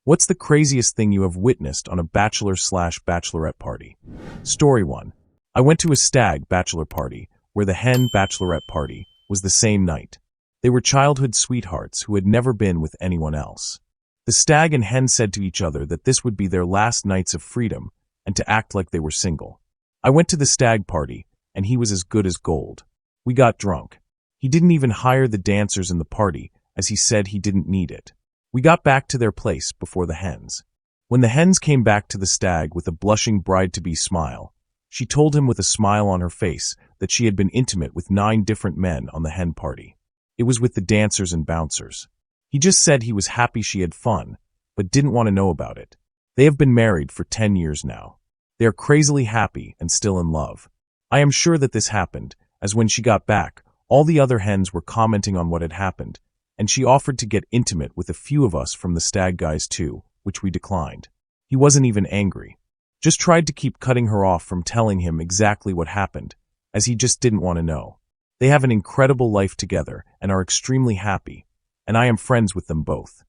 What's the craziest thing you have witnessed on a bachelor/bachelorette party? Story 1. I went to a stag bachelor party where the hen bachelorette party was the same night. They were childhood sweethearts who had never been with anyone else. The stag and hen said to each other that this would be their last nights of freedom and to act like they were single. I went to the stag party and he was as good as gold. We got drunk. He didn't even hire the dancers in the party as he said he didn't need it. We got back to their place before the hens. When the hens came back to the stag with a blushing bride-to-be smile, she told him with a smile on her face that she had been intimate with 9 different men on the hen party. It was with the dancers and bouncers. He just said he was happy she had fun, but didn't want to know about it. They have been married for 10 years now. They are crazily happy and still in love. I am sure that this happened, as when she got back, all the other hens were commenting on what had happened, and she offered to get intimate with a few of us from the stag guys too, which we declined. He wasn't even angry. Just tried to keep cutting her off from telling him exactly what happened, as he just didn't want to know. They have an incredible life together and are extremely happy, and I am friends with them both.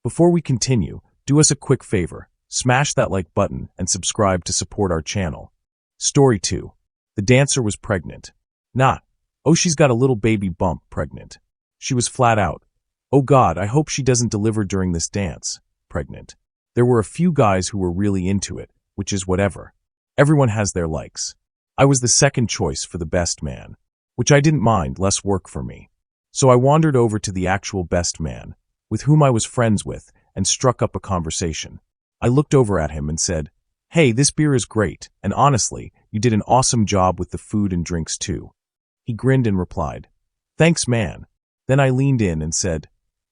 Before we continue, do us a quick favor, smash that like button and subscribe to support our channel. Story 2. The dancer was pregnant. Not, oh she's got a little baby bump pregnant. She was flat out, oh God, I hope she doesn't deliver during this dance, pregnant. There were a few guys who were really into it, which is whatever. Everyone has their likes. I was the second choice for the best man, which I didn't mind, less work for me. So I wandered over to the actual best man, with whom I was friends with, and struck up a conversation. I looked over at him and said, "Hey, this beer is great, and honestly, you did an awesome job with the food and drinks too." He grinned and replied, "Thanks, man." Then I leaned in and said,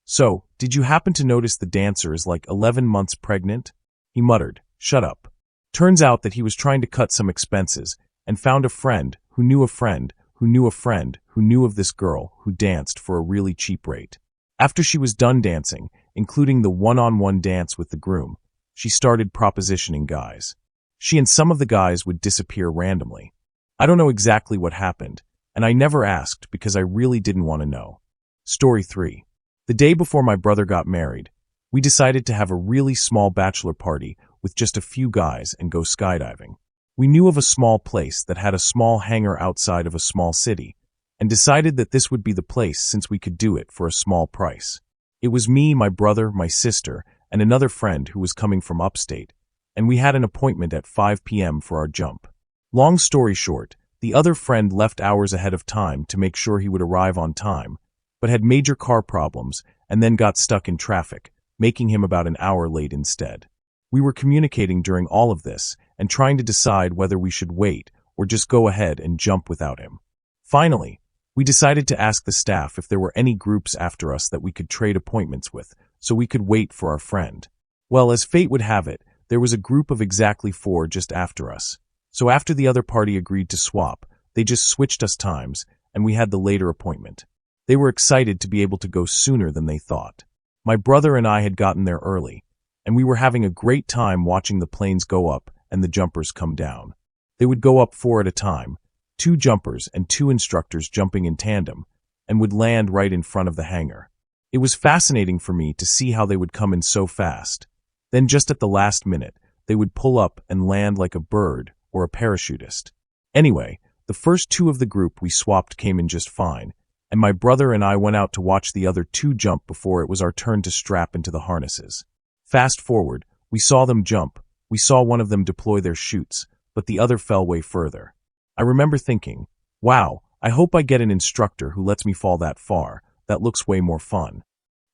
"So, did you happen to notice the dancer is like 11 months pregnant?" He muttered, "Shut up." Turns out that he was trying to cut some expenses and found a friend who knew a friend who knew a friend who knew of this girl who danced for a really cheap rate. After she was done dancing, including the one-on-one dance with the groom, she started propositioning guys. She and some of the guys would disappear randomly. I don't know exactly what happened, and I never asked because I really didn't want to know. Story 3. The day before my brother got married, we decided to have a really small bachelor party with just a few guys and go skydiving. We knew of a small place that had a small hangar outside of a small city, and decided that this would be the place since we could do it for a small price. It was me, my brother, my sister, and another friend who was coming from upstate, and we had an appointment at 5 p.m. for our jump. Long story short, the other friend left hours ahead of time to make sure he would arrive on time, but had major car problems and then got stuck in traffic, making him about an hour late instead. We were communicating during all of this and trying to decide whether we should wait or just go ahead and jump without him. Finally, we decided to ask the staff if there were any groups after us that we could trade appointments with so we could wait for our friend. Well, as fate would have it, there was a group of exactly 4 just after us. So after the other party agreed to swap, they just switched us times and we had the later appointment. They were excited to be able to go sooner than they thought. My brother and I had gotten there early, and we were having a great time watching the planes go up and the jumpers come down. They would go up 4 at a time, 2 jumpers and 2 instructors jumping in tandem, and would land right in front of the hangar. It was fascinating for me to see how they would come in so fast. Then just at the last minute, they would pull up and land like a bird or a parachutist. Anyway, the first 2 of the group we swapped came in just fine, and my brother and I went out to watch the other 2 jump before it was our turn to strap into the harnesses. Fast forward, we saw them jump. We saw one of them deploy their chutes, but the other fell way further. I remember thinking, wow, I hope I get an instructor who lets me fall that far. That looks way more fun.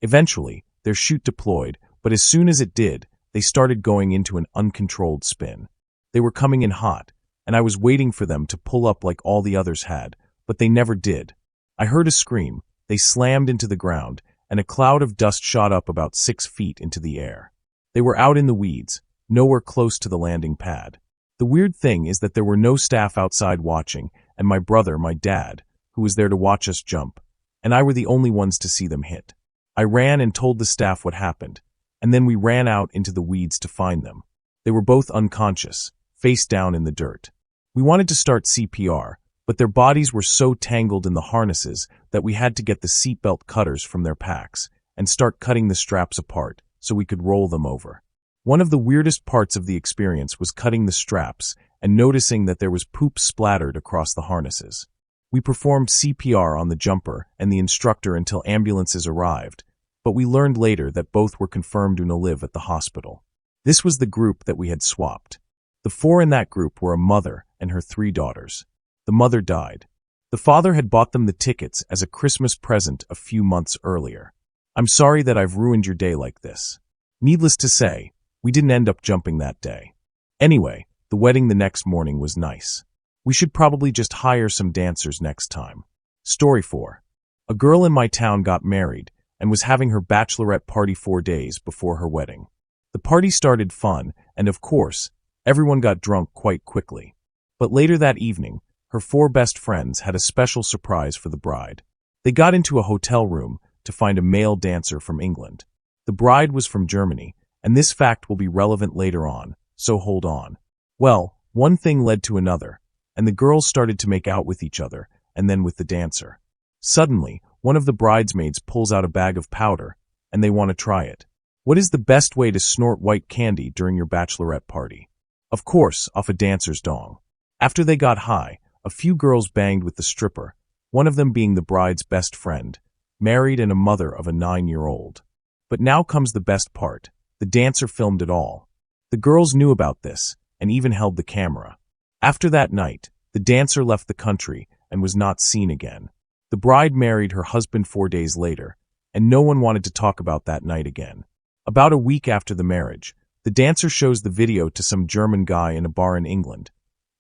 Eventually, their chute deployed, but as soon as it did, they started going into an uncontrolled spin. They were coming in hot, and I was waiting for them to pull up like all the others had, but they never did. I heard a scream, they slammed into the ground, and a cloud of dust shot up about 6 feet into the air. They were out in the weeds, nowhere close to the landing pad. The weird thing is that there were no staff outside watching, and my brother, my dad, who was there to watch us jump, and I were the only ones to see them hit. I ran and told the staff what happened, and then we ran out into the weeds to find them. They were both unconscious, face down in the dirt. We wanted to start CPR, but their bodies were so tangled in the harnesses that we had to get the seatbelt cutters from their packs and start cutting the straps apart, so we could roll them over. One of the weirdest parts of the experience was cutting the straps and noticing that there was poop splattered across the harnesses. We performed CPR on the jumper and the instructor until ambulances arrived, but we learned later that both were confirmed to live at the hospital. This was the group that we had swapped. The 4 in that group were a mother and her 3 daughters. The mother died. The father had bought them the tickets as a Christmas present a few months earlier. I'm sorry that I've ruined your day like this. Needless to say, we didn't end up jumping that day. Anyway, the wedding the next morning was nice. We should probably just hire some dancers next time. Story 4. A girl in my town got married and was having her bachelorette party 4 days before her wedding. The party started fun, and of course, everyone got drunk quite quickly. But later that evening, her 4 best friends had a special surprise for the bride. They got into a hotel room to find a male dancer from England. The bride was from Germany, and this fact will be relevant later on, so hold on. Well, one thing led to another, and the girls started to make out with each other, and then with the dancer. Suddenly, one of the bridesmaids pulls out a bag of powder, and they want to try it. What is the best way to snort white candy during your bachelorette party? Of course, off a dancer's dong. After they got high, a few girls banged with the stripper, one of them being the bride's best friend, married and a mother of a 9-year-old. But now comes the best part. The dancer filmed it all. The girls knew about this, and even held the camera. After that night, the dancer left the country and was not seen again. The bride married her husband 4 days later, and no one wanted to talk about that night again. About a week after the marriage, the dancer shows the video to some German guy in a bar in England.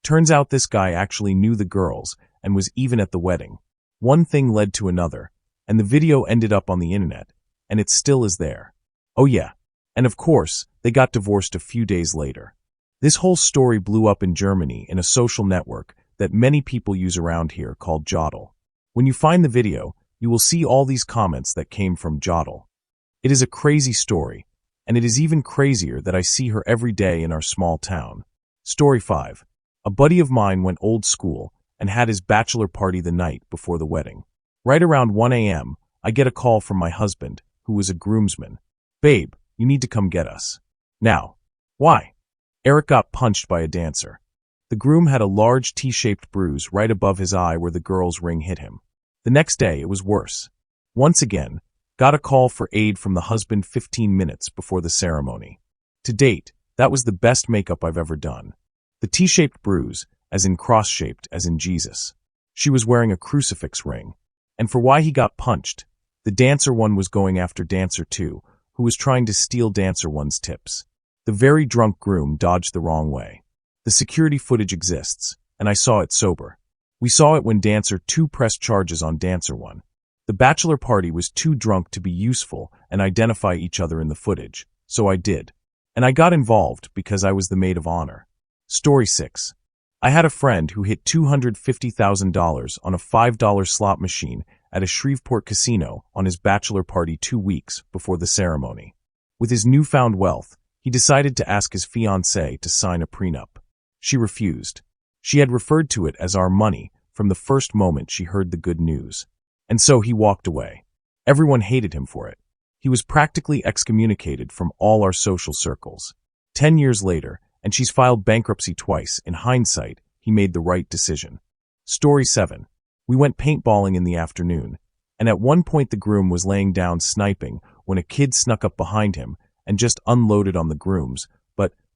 Turns out this guy actually knew the girls and was even at the wedding. One thing led to another, and the video ended up on the internet, and it still is there. Oh yeah, and of course, they got divorced a few days later. This whole story blew up in Germany in a social network that many people use around here called Jodel. When you find the video, you will see all these comments that came from Jodel. It is a crazy story, and it is even crazier that I see her every day in our small town. Story 5. A buddy of mine went old school and had his bachelor party the night before the wedding. Right around 1 a.m., I get a call from my husband, who was a groomsman. Babe, you need to come get us. Now. Why? Eric got punched by a dancer. The groom had a large T-shaped bruise right above his eye where the girl's ring hit him. The next day, it was worse. Once again, got a call for aid from the husband 15 minutes before the ceremony. To date, that was the best makeup I've ever done. The T-shaped bruise, as in cross-shaped, as in Jesus. She was wearing a crucifix ring. And for why he got punched, the dancer 1 was going after dancer 2, who was trying to steal dancer 1's tips. The very drunk groom dodged the wrong way. The security footage exists, and I saw it sober. We saw it when dancer 2 pressed charges on dancer 1. The bachelor party was too drunk to be useful and identify each other in the footage, so I did. And I got involved because I was the maid of honor. Story 6. I had a friend who hit $250,000 on a $5 slot machine at a Shreveport casino on his bachelor party 2 weeks before the ceremony. With his newfound wealth, he decided to ask his fiancée to sign a prenup. She refused. She had referred to it as our money from the first moment she heard the good news. And so he walked away. Everyone hated him for it. He was practically excommunicated from all our social circles. 10 years later, and she's filed bankruptcy twice. In hindsight, he made the right decision. Story 7. We went paintballing in the afternoon, and at one point the groom was laying down sniping when a kid snuck up behind him and just unloaded on the grooms,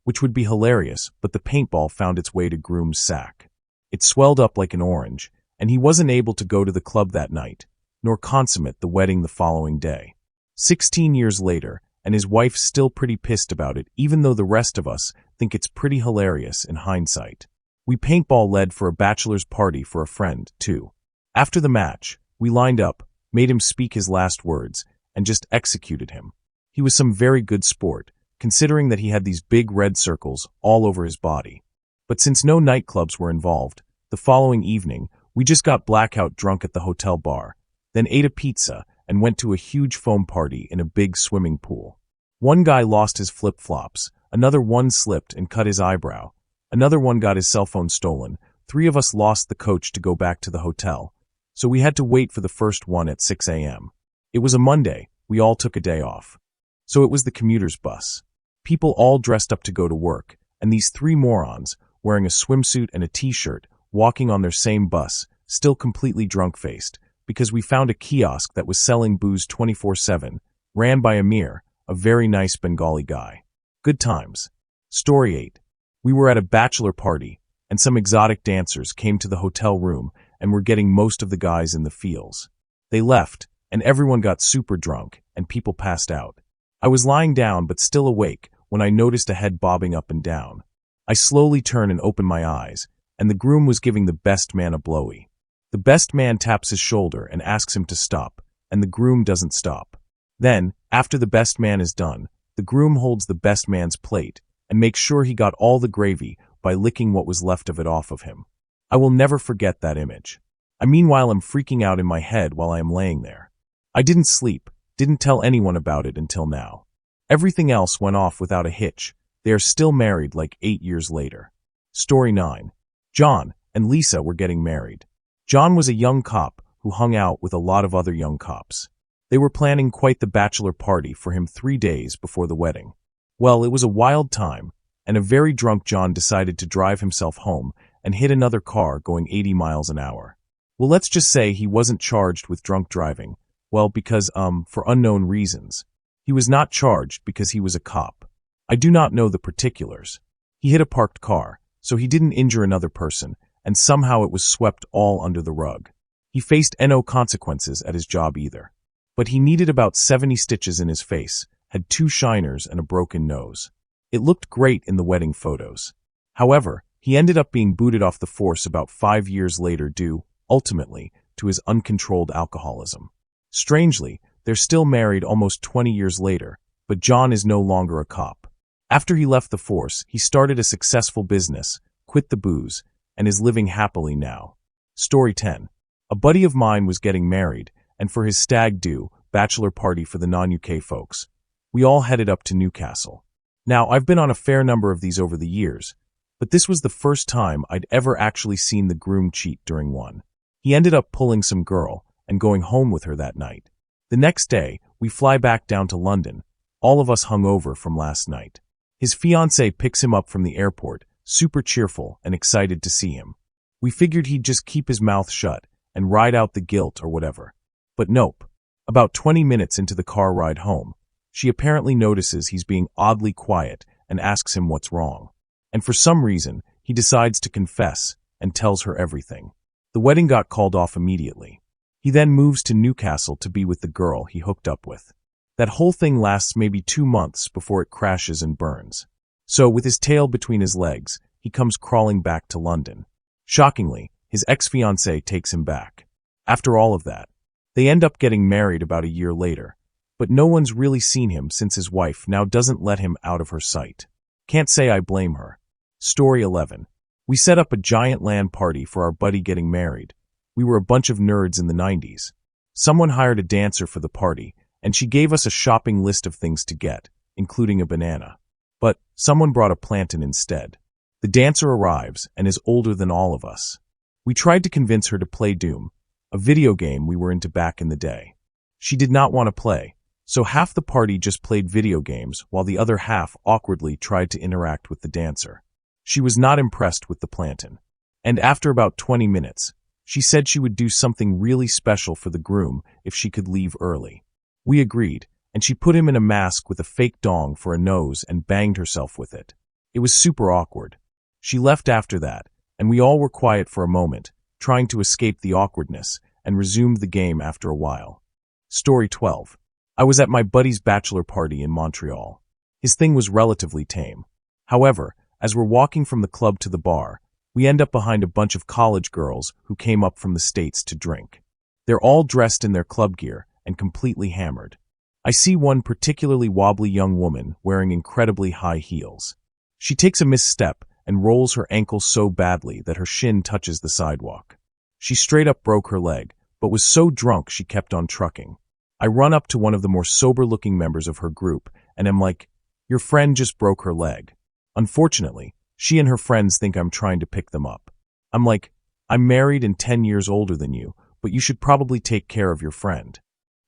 which would be hilarious, but the paintball found its way to groom's sack. It swelled up like an orange, and he wasn't able to go to the club that night, nor consummate the wedding the following day. 16 years later, and his wife's still pretty pissed about it, even though the rest of us think it's pretty hilarious in hindsight. We paintball led for a bachelor's party for a friend, too. After the match, we lined up, made him speak his last words, and just executed him. He was some very good sport, considering that he had these big red circles all over his body. But since no nightclubs were involved, the following evening, we just got blackout drunk at the hotel bar, then ate a pizza and went to a huge foam party in a big swimming pool. One guy lost his flip-flops, another one slipped and cut his eyebrow, another one got his cell phone stolen, 3 of us lost the coach to go back to the hotel, so we had to wait for the first one at 6 a.m. It was a Monday, we all took a day off. So it was the commuter's bus. People all dressed up to go to work, and these three morons, wearing a swimsuit and a t-shirt, walking on their same bus, still completely drunk-faced, because we found a kiosk that was selling booze 24/7, ran by Amir, a very nice Bengali guy. Good times. Story 8. We were at a bachelor party, and some exotic dancers came to the hotel room and were getting most of the guys in the feels. They left, and everyone got super drunk, and people passed out. I was lying down but still awake when I noticed a head bobbing up and down. I slowly turn and open my eyes, and the groom was giving the best man a blowy. The best man taps his shoulder and asks him to stop, and the groom doesn't stop. Then, after the best man is done, the groom holds the best man's plate and makes sure he got all the gravy by licking what was left of it off of him. I will never forget that image. Meanwhile, I'm freaking out in my head while I am laying there. I didn't sleep, didn't tell anyone about it until now. Everything else went off without a hitch. They are still married like 8 years later. Story 9. John and Lisa were getting married. John was a young cop who hung out with a lot of other young cops. They were planning quite the bachelor party for him 3 days before the wedding. Well, it was a wild time, and a very drunk John decided to drive himself home and hit another car going 80 miles an hour. Well, let's just say he wasn't charged with drunk driving. Well, because, for unknown reasons. He was not charged because he was a cop. I do not know the particulars. He hit a parked car, so he didn't injure another person, and somehow it was swept all under the rug. He faced no consequences at his job either. But he needed about 70 stitches in his face, had 2 shiners and a broken nose. It looked great in the wedding photos. However, he ended up being booted off the force about 5 years later due, ultimately, to his uncontrolled alcoholism. Strangely, they're still married almost 20 years later, but John is no longer a cop. After he left the force, he started a successful business, quit the booze, and is living happily now. Story 10. A buddy of mine was getting married, and for his stag do, bachelor party for the non-UK folks, we all headed up to Newcastle. Now, I've been on a fair number of these over the years, but this was the first time I'd ever actually seen the groom cheat during one. He ended up pulling some girl and going home with her that night. The next day, we fly back down to London, all of us hungover from last night. His fiancée picks him up from the airport, super cheerful and excited to see him. We figured he'd just keep his mouth shut and ride out the guilt or whatever. But nope. About 20 minutes into the car ride home, she apparently notices he's being oddly quiet and asks him what's wrong. And for some reason, he decides to confess and tells her everything. The wedding got called off immediately. He then moves to Newcastle to be with the girl he hooked up with. That whole thing lasts maybe 2 months before it crashes and burns. So, with his tail between his legs, he comes crawling back to London. Shockingly, his ex-fiancée takes him back. After all of that, they end up getting married about a year later, but no one's really seen him since his wife now doesn't let him out of her sight. Can't say I blame her. Story 11. We set up a giant LAN party for our buddy getting married. We were a bunch of nerds in the 90s. Someone hired a dancer for the party, and she gave us a shopping list of things to get, including a banana. But someone brought a plantain instead. The dancer arrives and is older than all of us. We tried to convince her to play Doom, a video game we were into back in the day. She did not want to play, so half the party just played video games while the other half awkwardly tried to interact with the dancer. She was not impressed with the plantain. And after about 20 minutes, she said she would do something really special for the groom if she could leave early. We agreed, and she put him in a mask with a fake dong for a nose and banged herself with it. It was super awkward. She left after that, and we all were quiet for a moment, trying to escape the awkwardness, and resumed the game after a while. Story 12. I was at my buddy's bachelor party in Montreal. His thing was relatively tame. However, as we're walking from the club to the bar, we end up behind a bunch of college girls who came up from the States to drink. They're all dressed in their club gear and completely hammered. I see one particularly wobbly young woman wearing incredibly high heels. She takes a misstep and rolls her ankle so badly that her shin touches the sidewalk. She straight up broke her leg, but was so drunk she kept on trucking. I run up to one of the more sober-looking members of her group and am like, "Your friend just broke her leg." Unfortunately, she and her friends think I'm trying to pick them up. I'm like, "I'm married and 10 years older than you, but you should probably take care of your friend."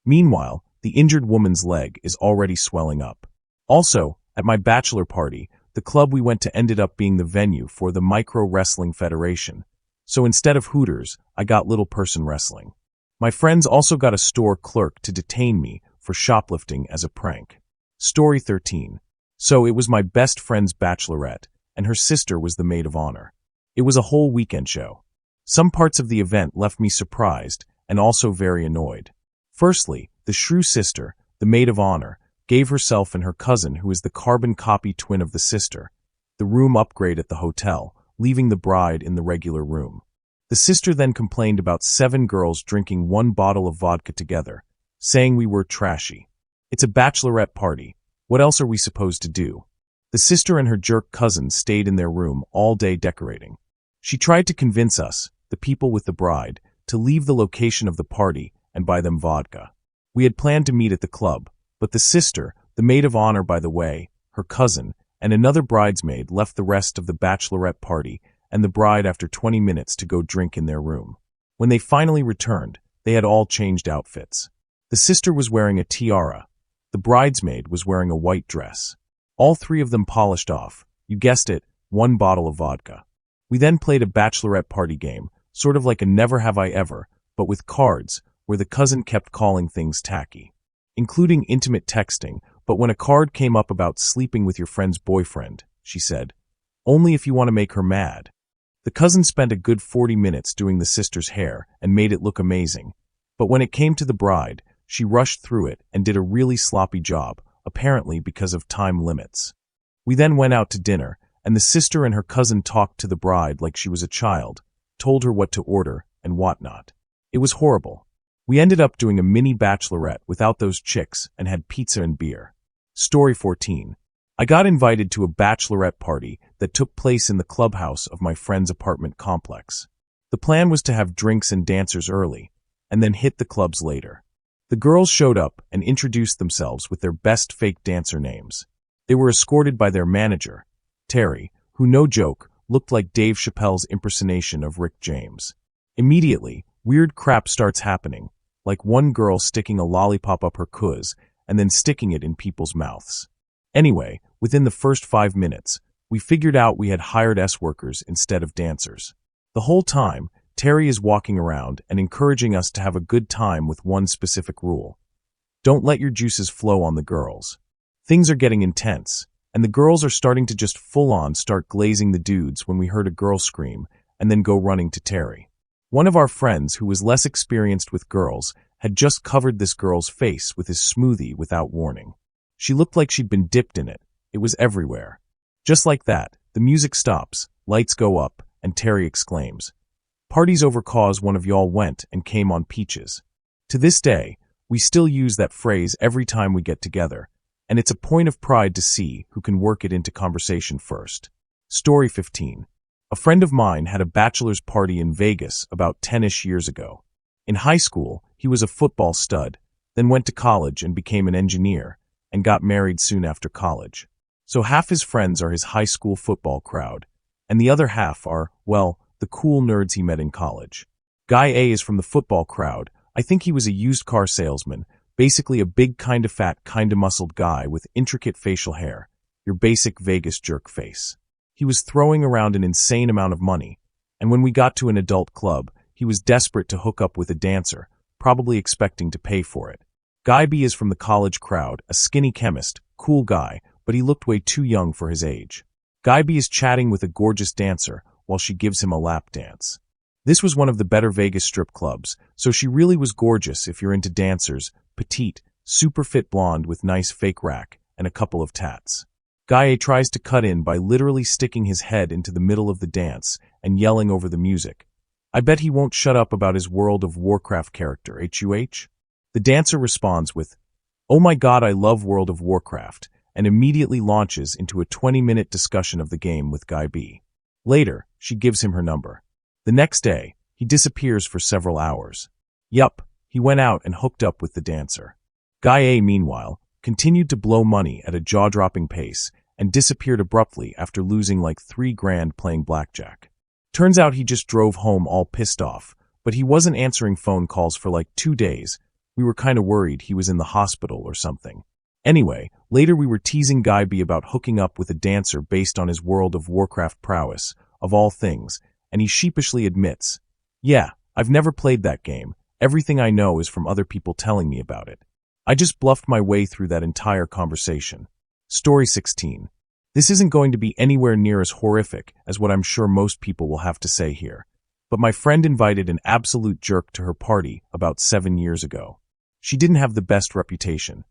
Meanwhile, the injured woman's leg is already swelling up. Also, at my bachelor party, the club we went to ended up being the venue for the Micro Wrestling Federation. So instead of Hooters, I got little person wrestling. My friends also got a store clerk to detain me for shoplifting as a prank. Story 13. So it was my best friend's bachelorette, and her sister was the maid of honor. It was a whole weekend show. Some parts of the event left me surprised and also very annoyed. Firstly, the shrew sister, the maid of honor, gave herself and her cousin, who is the carbon copy twin of the sister, the room upgrade at the hotel, leaving the bride in the regular room. The sister then complained about 7 girls drinking 1 bottle of vodka together, saying we were trashy. It's a bachelorette party. What else are we supposed to do? The sister and her jerk cousin stayed in their room all day decorating. She tried to convince us, the people with the bride, to leave the location of the party and buy them vodka. We had planned to meet at the club, but the sister, the maid of honor by the way, her cousin, and another bridesmaid left the rest of the bachelorette party and the bride after 20 minutes to go drink in their room. When they finally returned, they had all changed outfits. The sister was wearing a tiara. The bridesmaid was wearing a white dress. All 3 of them polished off, you guessed it, 1 bottle of vodka. We then played a bachelorette party game, sort of like a Never Have I Ever, but with cards, where the cousin kept calling things tacky, including intimate texting, but when a card came up about sleeping with your friend's boyfriend, she said, only if you want to make her mad. The cousin spent a good 40 minutes doing the sister's hair and made it look amazing, but when it came to the bride, she rushed through it and did a really sloppy job, apparently because of time limits. We then went out to dinner, and the sister and her cousin talked to the bride like she was a child, told her what to order and whatnot. It was horrible. We ended up doing a mini bachelorette without those chicks and had pizza and beer. Story 14. I got invited to a bachelorette party that took place in the clubhouse of my friend's apartment complex. The plan was to have drinks and dancers early, and then hit the clubs later. The girls showed up and introduced themselves with their best fake dancer names. They were escorted by their manager, Terry, who, no joke, looked like Dave Chappelle's impersonation of Rick James. Immediately, weird crap starts happening, like one girl sticking a lollipop up her cuz and then sticking it in people's mouths. Anyway, within the first 5 minutes, we figured out we had hired S-workers instead of dancers. The whole time, Terry is walking around and encouraging us to have a good time with one specific rule. Don't let your juices flow on the girls. Things are getting intense, and the girls are starting to just full-on start glazing the dudes when we heard a girl scream and then go running to Terry. One of our friends, who was less experienced with girls, had just covered this girl's face with his smoothie without warning. She looked like she'd been dipped in it. It was everywhere. Just like that, the music stops, lights go up, and Terry exclaims, "Party's over 'cause one of y'all went and came on peaches." To this day, we still use that phrase every time we get together, and it's a point of pride to see who can work it into conversation first. Story 15. A friend of mine had a bachelor's party in Vegas about 10-ish years ago. In high school, he was a football stud, then went to college and became an engineer, and got married soon after college. So half his friends are his high school football crowd, and the other half are, well, the cool nerds he met in college. Guy A is from the football crowd. I think he was a used car salesman, basically a big kinda fat, kinda muscled guy with intricate facial hair, your basic Vegas jerk face. He was throwing around an insane amount of money, and when we got to an adult club, he was desperate to hook up with a dancer, probably expecting to pay for it. Guy B is from the college crowd, a skinny chemist, cool guy, but he looked way too young for his age. Guy B is chatting with a gorgeous dancer while she gives him a lap dance. This was one of the better Vegas strip clubs, so she really was gorgeous if you're into dancers, petite, super fit blonde with nice fake rack, and a couple of tats. Guy A tries to cut in by literally sticking his head into the middle of the dance and yelling over the music. I bet he won't shut up about his World of Warcraft character, HUH? The dancer responds with, "Oh my god, I love World of Warcraft," and immediately launches into a 20-minute discussion of the game with Guy B. Later, she gives him her number. The next day, he disappears for several hours. Yup, he went out and hooked up with the dancer. Guy A, meanwhile, continued to blow money at a jaw-dropping pace and disappeared abruptly after losing like $3,000 playing blackjack. Turns out he just drove home all pissed off, but he wasn't answering phone calls for like 2 days, We were kinda worried he was in the hospital or something. Anyway, later we were teasing Guy B about hooking up with a dancer based on his World of Warcraft prowess, of all things, and he sheepishly admits, "Yeah, I've never played that game. Everything I know is from other people telling me about it." I just bluffed my way through that entire conversation. Story 16. This isn't going to be anywhere near as horrific as what I'm sure most people will have to say here. But my friend invited an absolute jerk to her party about 7 years ago. She didn't have the best reputation.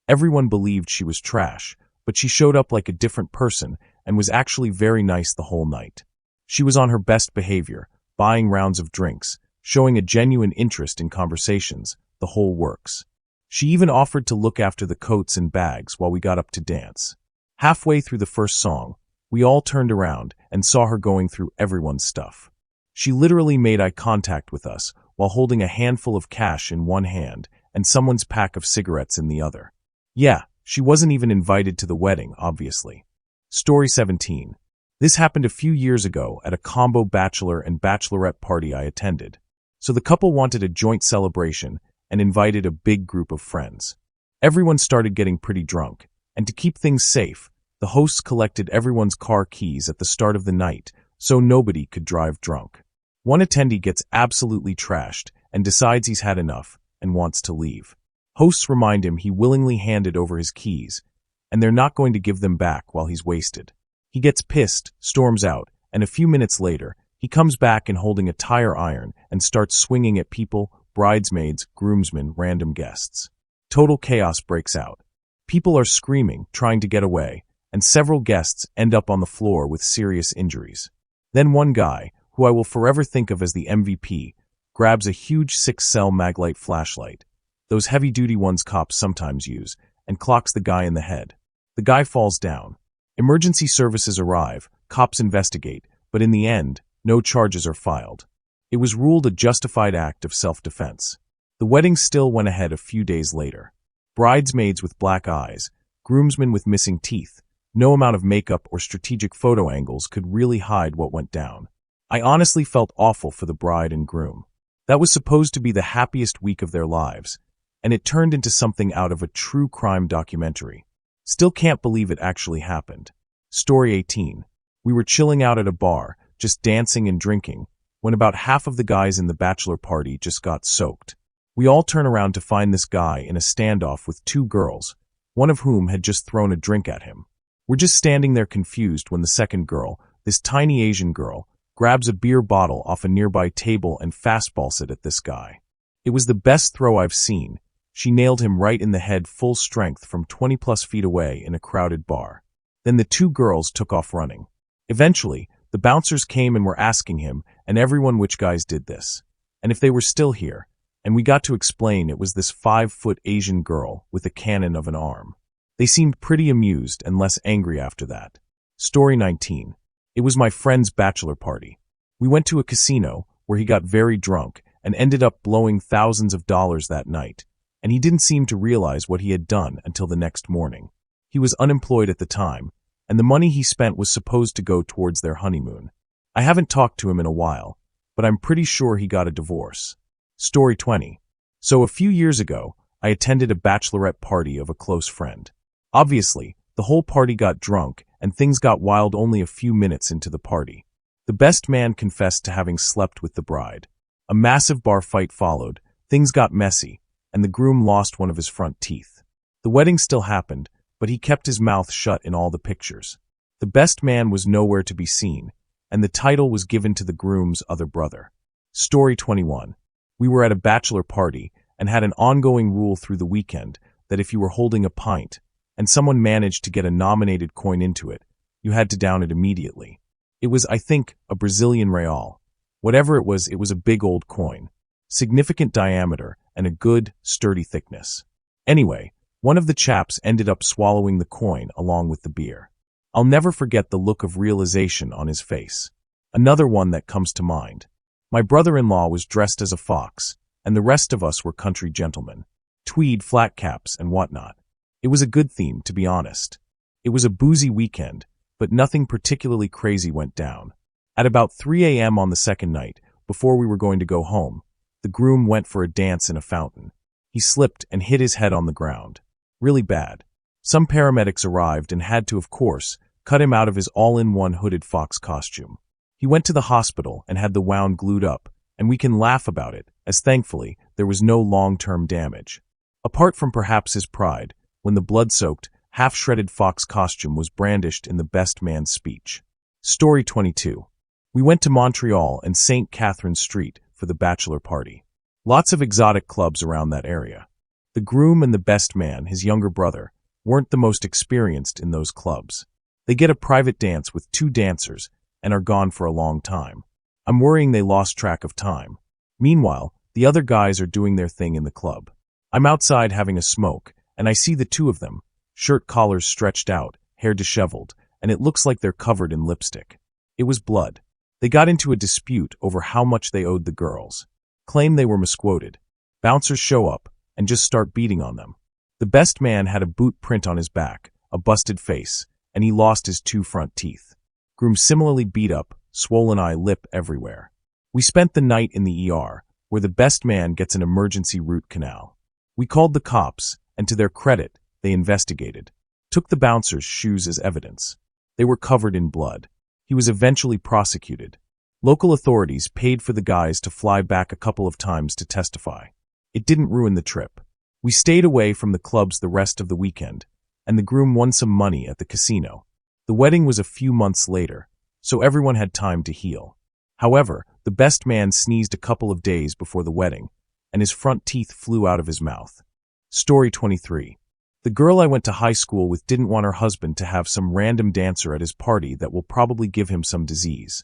Everyone believed she was trash, but she showed up like a different person and was actually very nice the whole night. She was on her best behavior, buying rounds of drinks, showing a genuine interest in conversations, the whole works. She even offered to look after the coats and bags while we got up to dance. Halfway through the first song, we all turned around and saw her going through everyone's stuff. She literally made eye contact with us while holding a handful of cash in one hand and someone's pack of cigarettes in the other. Yeah, she wasn't even invited to the wedding, obviously. Story 17. This happened a few years ago at a combo bachelor and bachelorette party I attended. So the couple wanted a joint celebration and invited a big group of friends. Everyone started getting pretty drunk, and to keep things safe, the hosts collected everyone's car keys at the start of the night so nobody could drive drunk. One attendee gets absolutely trashed and decides he's had enough and wants to leave. Hosts remind him he willingly handed over his keys, and they're not going to give them back while he's wasted. He gets pissed, storms out, and a few minutes later, he comes back and holding a tire iron and starts swinging at people, bridesmaids, groomsmen, random guests. Total chaos breaks out. People are screaming, trying to get away, and several guests end up on the floor with serious injuries. Then one guy, who I will forever think of as the MVP, grabs a huge 6-cell Maglite flashlight, those heavy-duty ones cops sometimes use, and clocks the guy in the head. The guy falls down. Emergency services arrive, cops investigate, but in the end, no charges are filed. It was ruled a justified act of self-defense. The wedding still went ahead a few days later. Bridesmaids with black eyes, groomsmen with missing teeth. No amount of makeup or strategic photo angles could really hide what went down. I honestly felt awful for the bride and groom. That was supposed to be the happiest week of their lives, and it turned into something out of a true crime documentary. Still can't believe it actually happened. Story 18. We were chilling out at a bar, just dancing and drinking, when about half of the guys in the bachelor party just got soaked. We all turn around to find this guy in a standoff with 2 girls, one of whom had just thrown a drink at him. We're just standing there confused when the second girl, this tiny Asian girl, grabs a beer bottle off a nearby table and fastballs it at this guy. It was the best throw I've seen. She nailed him right in the head full strength from 20+ feet away in a crowded bar. Then the 2 girls took off running. Eventually, the bouncers came and were asking him and everyone which guys did this, and if they were still here, and we got to explain it was this 5-foot Asian girl with a cannon of an arm. They seemed pretty amused and less angry after that. Story 19. It was my friend's bachelor party. We went to a casino where he got very drunk and ended up blowing thousands of dollars that night, and he didn't seem to realize what he had done until the next morning. He was unemployed at the time, and the money he spent was supposed to go towards their honeymoon. I haven't talked to him in a while, but I'm pretty sure he got a divorce. Story 20. So a few years ago, I attended a bachelorette party of a close friend. Obviously, the whole party got drunk, and things got wild only a few minutes into the party. The best man confessed to having slept with the bride. A massive bar fight followed, things got messy, and the groom lost one of his front teeth. The wedding still happened, but he kept his mouth shut in all the pictures. The best man was nowhere to be seen, and the title was given to the groom's other brother. Story 21. We were at a bachelor party and had an ongoing rule through the weekend that if you were holding a pint and someone managed to get a nominated coin into it, you had to down it immediately. It was, I think, a Brazilian real. Whatever it was a big old coin. Significant diameter and a good, sturdy thickness. Anyway, one of the chaps ended up swallowing the coin along with the beer. I'll never forget the look of realization on his face. Another one that comes to mind. My brother-in-law was dressed as a fox, and the rest of us were country gentlemen. Tweed flat caps and whatnot. It was a good theme, to be honest. It was a boozy weekend, but nothing particularly crazy went down. At about 3 a.m. on the second night, before we were going to go home, the groom went for a dance in a fountain. He slipped and hit his head on the ground. Really bad. Some paramedics arrived and had to, of course, cut him out of his all-in-one hooded fox costume. He went to the hospital and had the wound glued up, and we can laugh about it, as thankfully there was no long-term damage. Apart from perhaps his pride, when the blood-soaked, half-shredded fox costume was brandished in the best man's speech. Story 22. We went to Montreal and St. Catherine Street for the bachelor party. Lots of exotic clubs around that area. The groom and the best man, his younger brother, weren't the most experienced in those clubs. They get a private dance with 2 dancers and are gone for a long time. I'm worrying they lost track of time. Meanwhile, the other guys are doing their thing in the club. I'm outside having a smoke, and I see the 2 of them, shirt collars stretched out, hair disheveled, and it looks like they're covered in lipstick. It was blood. They got into a dispute over how much they owed the girls. Claim they were misquoted. Bouncers show up and just start beating on them. The best man had a boot print on his back, a busted face, and he lost his 2 front teeth. Groom similarly beat up, swollen eye, lip everywhere. We spent the night in the ER, where the best man gets an emergency root canal. We called the cops, and to their credit, they investigated. Took the bouncer's shoes as evidence. They were covered in blood. He was eventually prosecuted. Local authorities paid for the guys to fly back a couple of times to testify. It didn't ruin the trip. We stayed away from the clubs the rest of the weekend, and the groom won some money at the casino. The wedding was a few months later, so everyone had time to heal. However, the best man sneezed a couple of days before the wedding, and his front teeth flew out of his mouth. Story 23. The girl I went to high school with didn't want her husband to have some random dancer at his party that will probably give him some disease.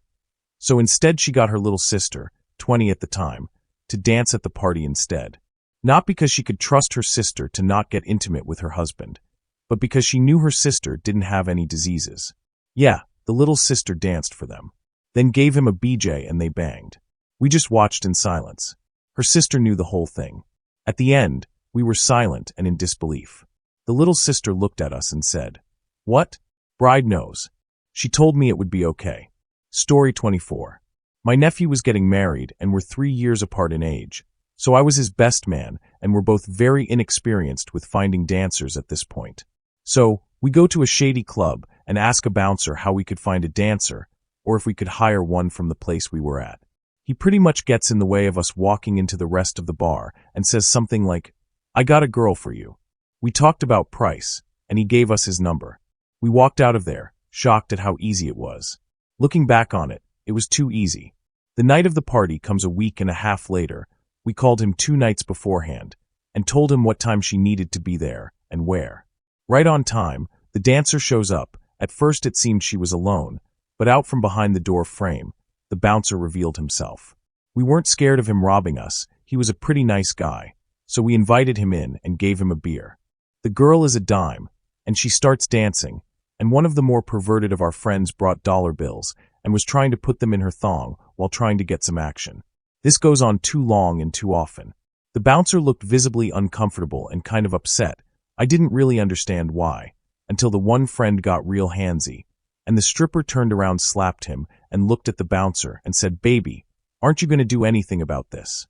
So instead she got her little sister, 20 at the time, to dance at the party instead. Not because she could trust her sister to not get intimate with her husband, but because she knew her sister didn't have any diseases. Yeah, the little sister danced for them. Then gave him a BJ and they banged. We just watched in silence. Her sister knew the whole thing. At the end, we were silent and in disbelief. The little sister looked at us and said, "What? Bride knows. She told me it would be okay." Story 24. My nephew was getting married and we're 3 years apart in age. So I was his best man, and we're both very inexperienced with finding dancers at this point. So, we go to a shady club and ask a bouncer how we could find a dancer, or if we could hire one from the place we were at. He pretty much gets in the way of us walking into the rest of the bar and says something like, "I got a girl for you." We talked about price, and he gave us his number. We walked out of there, shocked at how easy it was. Looking back on it, it was too easy. The night of the party comes a week and a half later. We called him 2 nights beforehand and told him what time she needed to be there and where. Right on time, the dancer shows up. At first it seemed she was alone, but out from behind the door frame, the bouncer revealed himself. We weren't scared of him robbing us. He was a pretty nice guy, so we invited him in and gave him a beer. The girl is a dime, and she starts dancing, and one of the more perverted of our friends brought dollar bills and was trying to put them in her thong while trying to get some action. This goes on too long and too often. The bouncer looked visibly uncomfortable and kind of upset. I didn't really understand why, until the one friend got real handsy, and the stripper turned around, slapped him, and looked at the bouncer and said, "Baby, aren't you going to do anything about this?"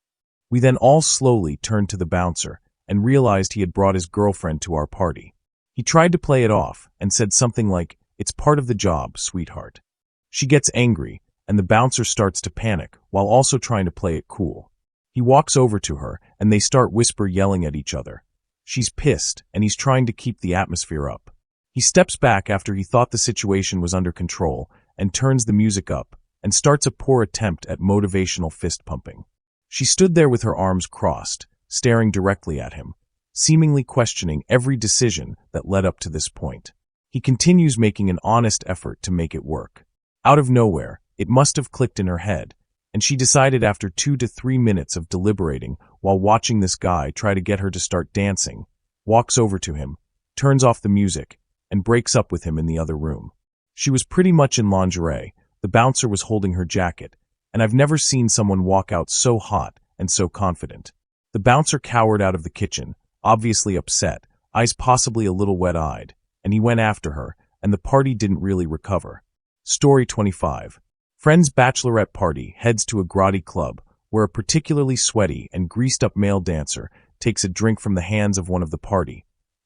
We then all slowly turned to the bouncer and realized he had brought his girlfriend to our party. He tried to play it off and said something like, "It's part of the job, sweetheart." She gets angry, and the bouncer starts to panic while also trying to play it cool. He walks over to her, and they start whisper yelling at each other. She's pissed, and he's trying to keep the atmosphere up. He steps back after he thought the situation was under control and turns the music up and starts a poor attempt at motivational fist pumping. She stood there with her arms crossed, staring directly at him, seemingly questioning every decision that led up to this point. He continues making an honest effort to make it work. Out of nowhere, it must have clicked in her head, and she decided after 2 to 3 minutes of deliberating while watching this guy try to get her to start dancing, walks over to him, turns off the music, and breaks up with him in the other room. She was pretty much in lingerie, the bouncer was holding her jacket, and I've never seen someone walk out so hot and so confident. The bouncer cowered out of the kitchen, obviously upset, eyes possibly a little wet-eyed, and he went after her, and the party didn't really recover. Story 25. Friend's bachelorette party heads to a grotty club where a particularly sweaty and greased-up male dancer takes a drink from the hands of one of the party,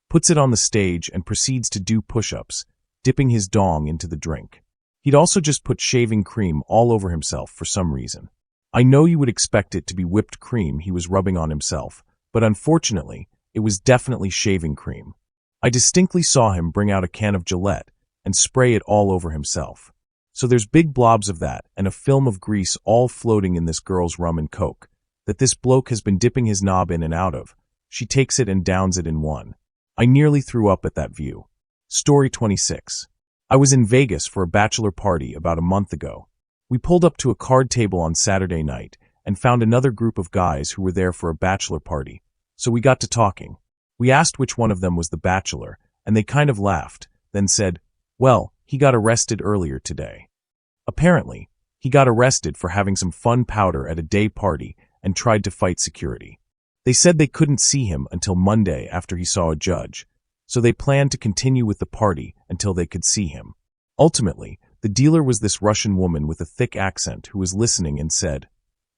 puts it on the stage and proceeds to do push-ups, dipping his dong into the drink. He'd also just put shaving cream all over himself for some reason. I know you would expect it to be whipped cream he was rubbing on himself, but unfortunately, it was definitely shaving cream. I distinctly saw him bring out a can of Gillette and spray it all over himself. So there's big blobs of that and a film of grease all floating in this girl's rum and coke that this bloke has been dipping his knob in and out of. She takes it and downs it in one. I nearly threw up at that view. Story 26. I was in Vegas for a bachelor party about a month ago. We pulled up to a card table on Saturday night and found another group of guys who were there for a bachelor party, so we got to talking. We asked which one of them was the bachelor, and they kind of laughed, then said, well, he got arrested earlier today. Apparently, he got arrested for having some fun powder at a day party and tried to fight security. They said they couldn't see him until Monday after he saw a judge, so they planned to continue with the party until they could see him. Ultimately, the dealer was this Russian woman with a thick accent who was listening and said,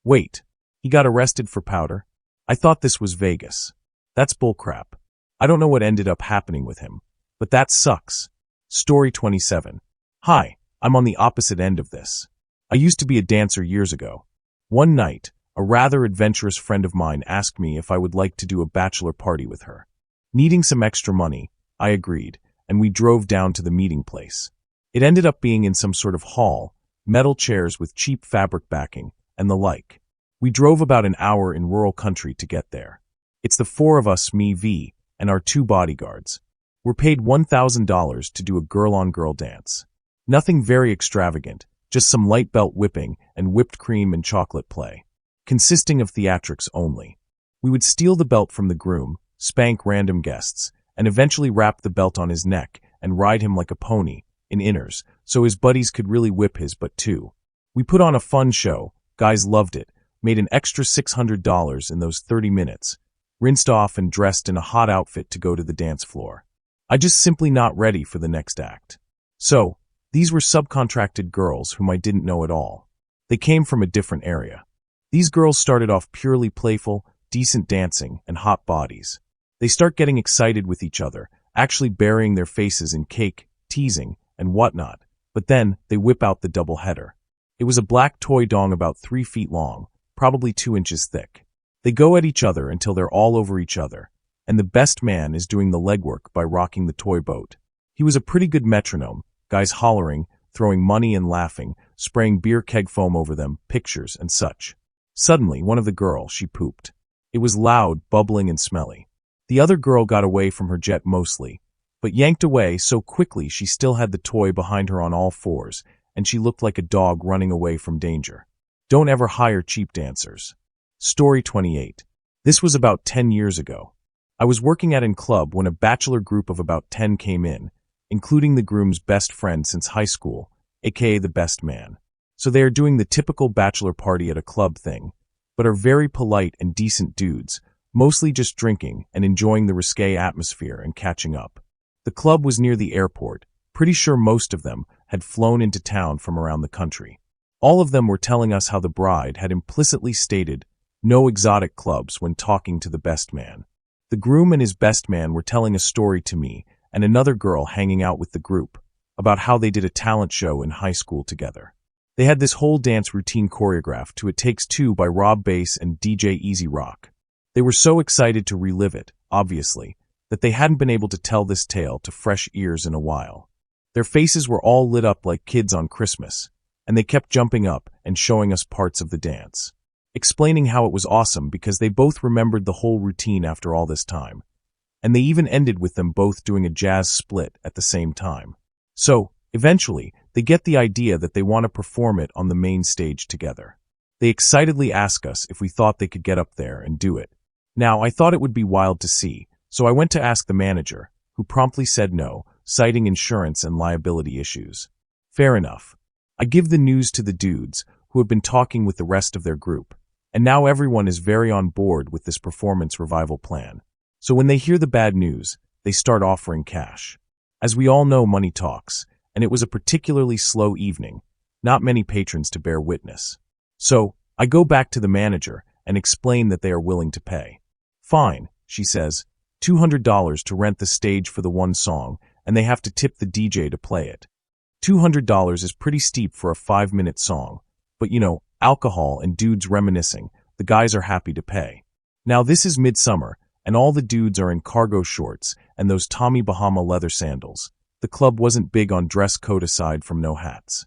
wait, he got arrested for powder? I thought this was Vegas. That's bullcrap. I don't know what ended up happening with him, but that sucks. Story 27. Hi, I'm on the opposite end of this. I used to be a dancer years ago. One night, a rather adventurous friend of mine asked me if I would like to do a bachelor party with her. Needing some extra money, I agreed, and we drove down to the meeting place. It ended up being in some sort of hall, metal chairs with cheap fabric backing, and the like. We drove about an hour in rural country to get there. It's the four of us, me, V, and our two bodyguards. We're paid $1,000 to do a girl-on-girl dance. Nothing very extravagant, just some light belt whipping and whipped cream and chocolate play, consisting of theatrics only. We would steal the belt from the groom, spank random guests, and eventually wrap the belt on his neck and ride him like a pony, in inners, so his buddies could really whip his butt too. We put on a fun show, guys loved it, made an extra $600 in those 30 minutes, rinsed off and dressed in a hot outfit to go to the dance floor. I just simply not ready for the next act. So, these were subcontracted girls whom I didn't know at all. They came from a different area. These girls started off purely playful, decent dancing, and hot bodies. They start getting excited with each other, actually burying their faces in cake, teasing, and whatnot, but then they whip out the double header. It was a black toy dong about 3 feet long, probably 2 inches thick. They go at each other until they're all over each other, and the best man is doing the legwork by rocking the toy boat. He was a pretty good metronome, guys hollering, throwing money and laughing, spraying beer keg foam over them, pictures and such. Suddenly, one of the girls, she pooped. It was loud, bubbling, and smelly. The other girl got away from her jet mostly, but yanked away so quickly she still had the toy behind her on all fours, and she looked like a dog running away from danger. Don't ever hire cheap dancers. Story 28. This was about 10 years ago. I was working at a club when a bachelor group of about 10 came in, including the groom's best friend since high school, aka the best man. So they are doing the typical bachelor party at a club thing, but are very polite and decent dudes, mostly just drinking and enjoying the risque atmosphere and catching up. The club was near the airport. Pretty sure most of them had flown into town from around the country. All of them were telling us how the bride had implicitly stated no exotic clubs when talking to the best man. The groom and his best man were telling a story to me and another girl hanging out with the group about how they did a talent show in high school together. They had this whole dance routine choreographed to It Takes Two by Rob Bass and DJ Easy Rock. They were so excited to relive it, obviously, that they hadn't been able to tell this tale to fresh ears in a while. Their faces were all lit up like kids on Christmas, and they kept jumping up and showing us parts of the dance, explaining how it was awesome because they both remembered the whole routine after all this time, and they even ended with them both doing a jazz split at the same time. So, eventually, they get the idea that they want to perform it on the main stage together. They excitedly ask us if we thought they could get up there and do it. Now, I thought it would be wild to see, so I went to ask the manager, who promptly said no, citing insurance and liability issues. Fair enough. I give the news to the dudes, who have been talking with the rest of their group, and now everyone is very on board with this performance revival plan. So when they hear the bad news, they start offering cash. As we all know, money talks, and it was a particularly slow evening, not many patrons to bear witness. So, I go back to the manager and explain that they are willing to pay. Fine, she says. $200 to rent the stage for the one song, and they have to tip the DJ to play it. $200 is pretty steep for a 5-minute song, but alcohol and dudes reminiscing, the guys are happy to pay. Now this is midsummer, and all the dudes are in cargo shorts and those Tommy Bahama leather sandals. The club wasn't big on dress code aside from no hats.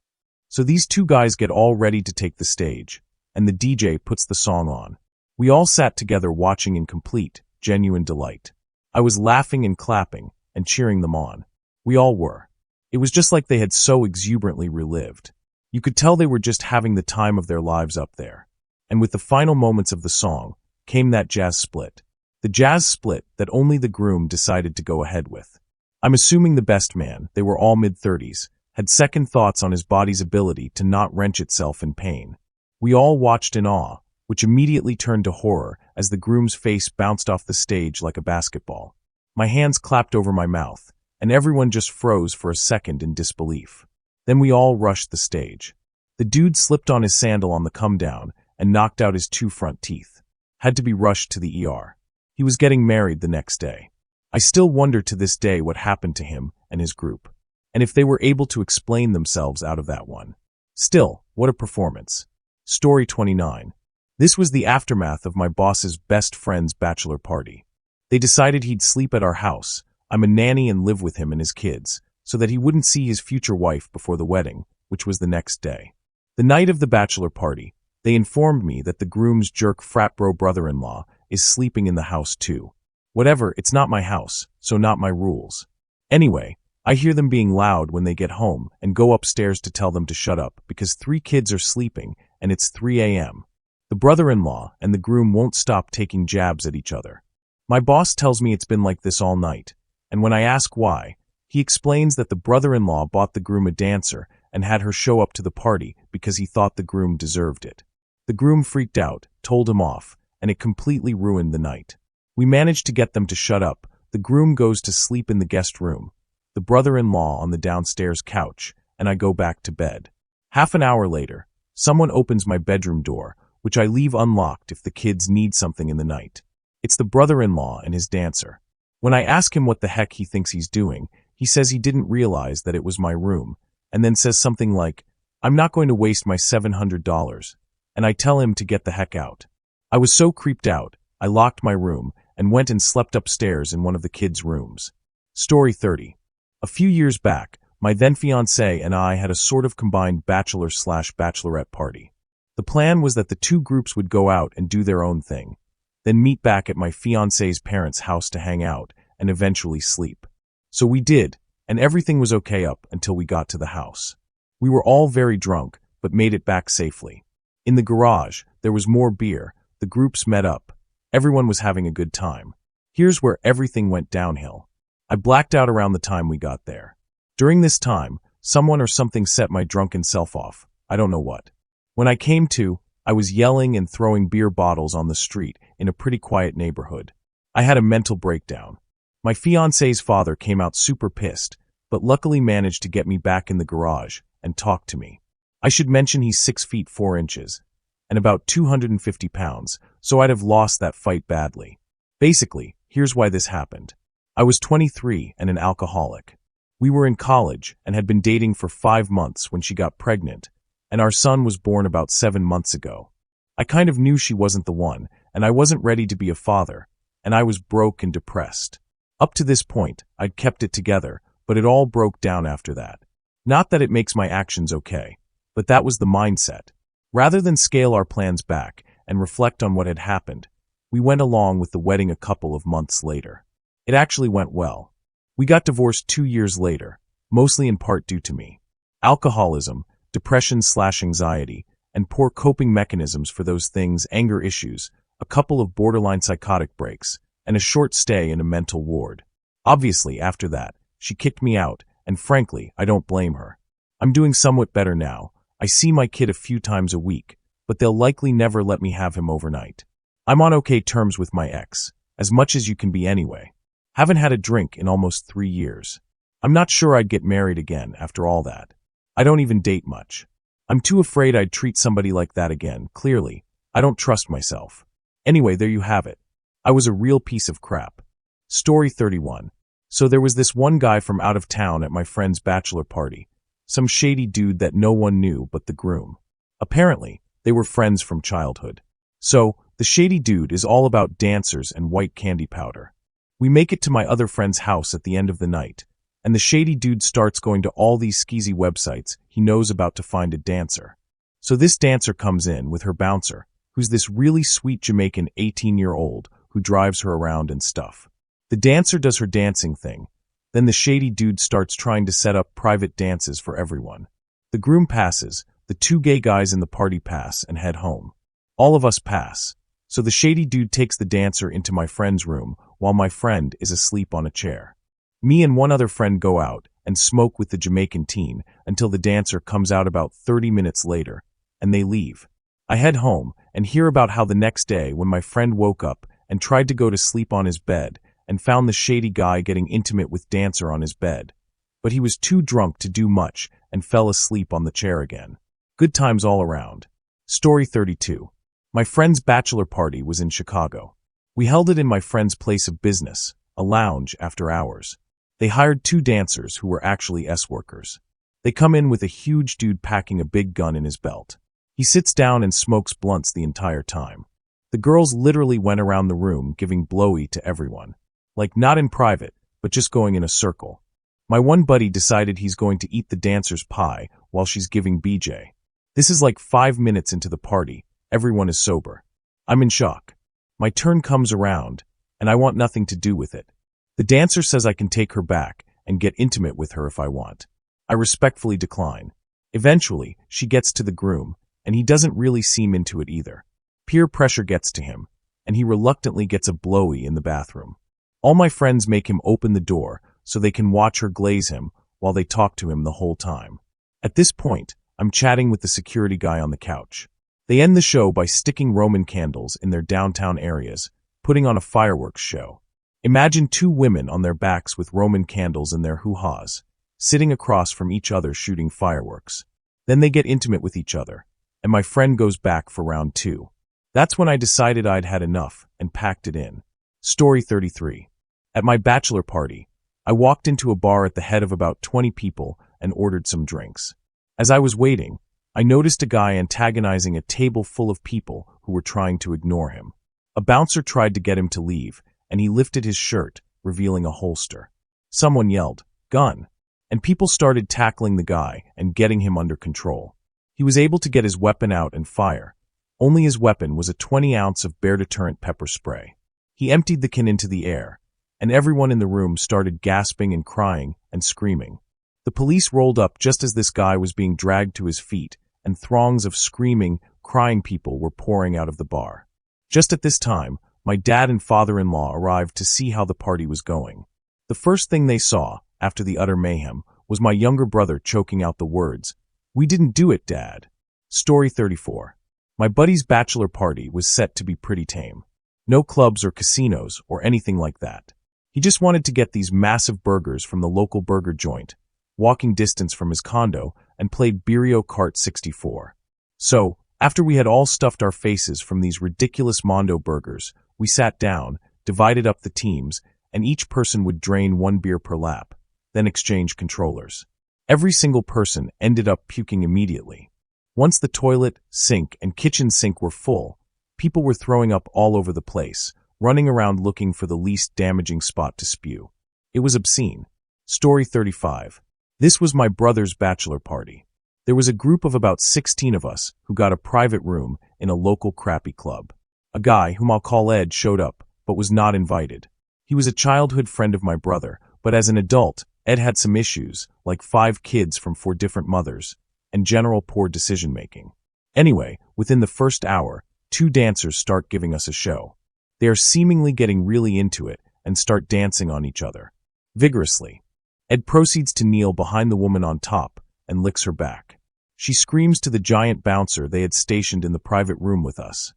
So these two guys get all ready to take the stage, and the DJ puts the song on. We all sat together watching in complete, genuine delight. I was laughing and clapping and cheering them on. We all were. It was just like they had so exuberantly relived. You could tell they were just having the time of their lives up there. And with the final moments of the song, came that jazz split. The jazz split that only the groom decided to go ahead with. I'm assuming the best man, they were all mid-30s, had second thoughts on his body's ability to not wrench itself in pain. We all watched in awe, which immediately turned to horror as the groom's face bounced off the stage like a basketball. My hands clapped over my mouth, and everyone just froze for a second in disbelief. Then we all rushed the stage. The dude slipped on his sandal on the come-down and knocked out his 2 front teeth. Had to be rushed to the ER. He was getting married the next day. I still wonder to this day what happened to him and his group, and if they were able to explain themselves out of that one. Still, what a performance. Story 29. This was the aftermath of my boss's best friend's bachelor party. They decided he'd sleep at our house. I'm a nanny and live with him and his kids, so that he wouldn't see his future wife before the wedding, which was the next day. The night of the bachelor party, they informed me that the groom's jerk frat bro brother-in-law is sleeping in the house too. Whatever, it's not my house, so not my rules. Anyway, I hear them being loud when they get home and go upstairs to tell them to shut up because 3 kids are sleeping and it's 3 a.m. The brother-in-law and the groom won't stop taking jabs at each other. My boss tells me it's been like this all night, and when I ask why, he explains that the brother-in-law bought the groom a dancer and had her show up to the party because he thought the groom deserved it. The groom freaked out, told him off, and it completely ruined the night. We managed to get them to shut up. The groom goes to sleep in the guest room, the brother-in-law on the downstairs couch, and I go back to bed. Half an hour later, someone opens my bedroom door, which I leave unlocked if the kids need something in the night. It's the brother-in-law and his dancer. When I ask him what the heck he thinks he's doing, he says he didn't realize that it was my room, and then says something like, "I'm not going to waste my $700, and I tell him to get the heck out. I was so creeped out, I locked my room and went and slept upstairs in one of the kids' rooms. Story 30. A few years back, my then-fiancé and I had a sort of combined bachelor/bachelorette party. The plan was that the 2 groups would go out and do their own thing, then meet back at my fiancé's parents' house to hang out and eventually sleep. So we did, and everything was okay up until we got to the house. We were all very drunk, but made it back safely. In the garage, there was more beer, the groups met up. Everyone was having a good time. Here's where everything went downhill. I blacked out around the time we got there. During this time, someone or something set my drunken self off. I don't know what. When I came to, I was yelling and throwing beer bottles on the street in a pretty quiet neighborhood. I had a mental breakdown. My fiancé's father came out super pissed, but luckily managed to get me back in the garage and talk to me. I should mention he's 6 feet 4 inches and about 250 pounds, so I'd have lost that fight badly. Basically, here's why this happened. I was 23 and an alcoholic. We were in college and had been dating for 5 months when she got pregnant, and our son was born about 7 months ago. I kind of knew she wasn't the one, and I wasn't ready to be a father, and I was broke and depressed. Up to this point, I'd kept it together, but it all broke down after that. Not that it makes my actions okay, but that was the mindset. Rather than scale our plans back and reflect on what had happened, we went along with the wedding a couple of months later. It actually went well. We got divorced 2 years later, mostly in part due to me. Alcoholism, depression/anxiety, and poor coping mechanisms for those things, anger issues, a couple of borderline psychotic breaks, and a short stay in a mental ward. Obviously, after that, she kicked me out, and frankly, I don't blame her. I'm doing somewhat better now. I see my kid a few times a week, but they'll likely never let me have him overnight. I'm on okay terms with my ex, as much as you can be anyway. Haven't had a drink in almost 3 years. I'm not sure I'd get married again after all that. I don't even date much. I'm too afraid I'd treat somebody like that again. Clearly, I don't trust myself. Anyway, there you have it. I was a real piece of crap. Story 31. So there was this one guy from out of town at my friend's bachelor party. Some shady dude that no one knew but the groom. Apparently, they were friends from childhood. So, the shady dude is all about dancers and white candy powder. We make it to my other friend's house at the end of the night, and the shady dude starts going to all these skeezy websites he knows about to find a dancer. So this dancer comes in with her bouncer, who's this really sweet Jamaican 18-year-old who drives her around and stuff. The dancer does her dancing thing. Then the shady dude starts trying to set up private dances for everyone. The groom passes, the two gay guys in the party pass and head home. All of us pass. So the shady dude takes the dancer into my friend's room while my friend is asleep on a chair. Me and one other friend go out and smoke with the Jamaican teen until the dancer comes out about 30 minutes later, and they leave. I head home and hear about how the next day when my friend woke up and tried to go to sleep on his bed and found the shady guy getting intimate with dancer on his bed. But he was too drunk to do much and fell asleep on the chair again. Good times all around. Story 32. My friend's bachelor party was in Chicago. We held it in my friend's place of business, a lounge after hours. They hired two dancers who were actually S-workers. They come in with a huge dude packing a big gun in his belt. He sits down and smokes blunts the entire time. The girls literally went around the room giving blowy to everyone. Like not in private, but just going in a circle. My one buddy decided he's going to eat the dancer's pie while she's giving BJ. This is like 5 minutes into the party. Everyone is sober. I'm in shock. My turn comes around, and I want nothing to do with it. The dancer says I can take her back and get intimate with her if I want. I respectfully decline. Eventually, she gets to the groom, and he doesn't really seem into it either. Peer pressure gets to him, and he reluctantly gets a blowy in the bathroom. All my friends make him open the door so they can watch her glaze him while they talk to him the whole time. At this point, I'm chatting with the security guy on the couch. They end the show by sticking Roman candles in their downtown areas, putting on a fireworks show. Imagine two women on their backs with Roman candles in their hoo-haws, sitting across from each other shooting fireworks. Then they get intimate with each other, and my friend goes back for round 2. That's when I decided I'd had enough and packed it in. Story 33. At my bachelor party, I walked into a bar at the head of about 20 people and ordered some drinks. As I was waiting, I noticed a guy antagonizing a table full of people who were trying to ignore him. A bouncer tried to get him to leave, and he lifted his shirt, revealing a holster. Someone yelled, "Gun!" and people started tackling the guy and getting him under control. He was able to get his weapon out and fire. Only his weapon was a 20-ounce of bear deterrent pepper spray. He emptied the can into the air, and everyone in the room started gasping and crying and screaming. The police rolled up just as this guy was being dragged to his feet, and throngs of screaming, crying people were pouring out of the bar. Just at this time, my dad and father-in-law arrived to see how the party was going. The first thing they saw, after the utter mayhem, was my younger brother choking out the words, "We didn't do it, Dad." Story 34. My buddy's bachelor party was set to be pretty tame. No clubs or casinos or anything like that. He just wanted to get these massive burgers from the local burger joint, walking distance from his condo, and played Mario Kart 64. So, after we had all stuffed our faces from these ridiculous Mondo burgers, we sat down, divided up the teams, and each person would drain 1 beer per lap, then exchange controllers. Every single person ended up puking immediately. Once the toilet, sink, and kitchen sink were full, people were throwing up all over the place, running around looking for the least damaging spot to spew. It was obscene. Story 35. This was my brother's bachelor party. There was a group of about 16 of us who got a private room in a local crappy club. A guy, whom I'll call Ed, showed up, but was not invited. He was a childhood friend of my brother, but as an adult, Ed had some issues, like 5 kids from 4 different mothers, and general poor decision-making. Anyway, within the first hour, 2 dancers start giving us a show. They are seemingly getting really into it and start dancing on each other. Vigorously. Ed proceeds to kneel behind the woman on top and licks her back. She screams to the giant bouncer they had stationed in the private room with us,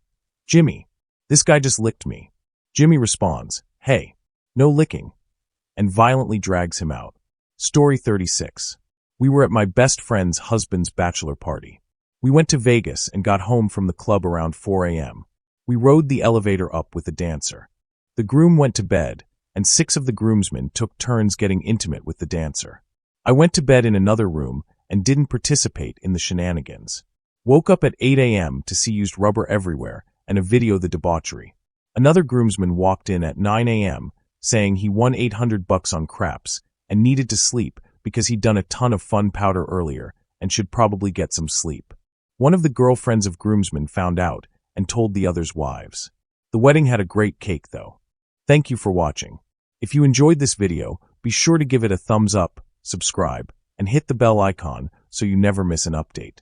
"Jimmy, this guy just licked me." Jimmy responds, "Hey, no licking," and violently drags him out. Story 36. We were at my best friend's husband's bachelor party. We went to Vegas and got home from the club around 4 a.m. We rode the elevator up with the dancer. The groom went to bed, and 6 of the groomsmen took turns getting intimate with the dancer. I went to bed in another room and didn't participate in the shenanigans. Woke up at 8 a.m. to see used rubber everywhere and a video the debauchery. Another groomsman walked in at 9 a.m. saying he won $800 on craps and needed to sleep because he'd done a ton of fun powder earlier and should probably get some sleep. One of the girlfriends of groomsmen found out and told the others' wives. The wedding had a great cake though. Thank you for watching. If you enjoyed this video, be sure to give it a thumbs up, subscribe, and hit the bell icon so you never miss an update.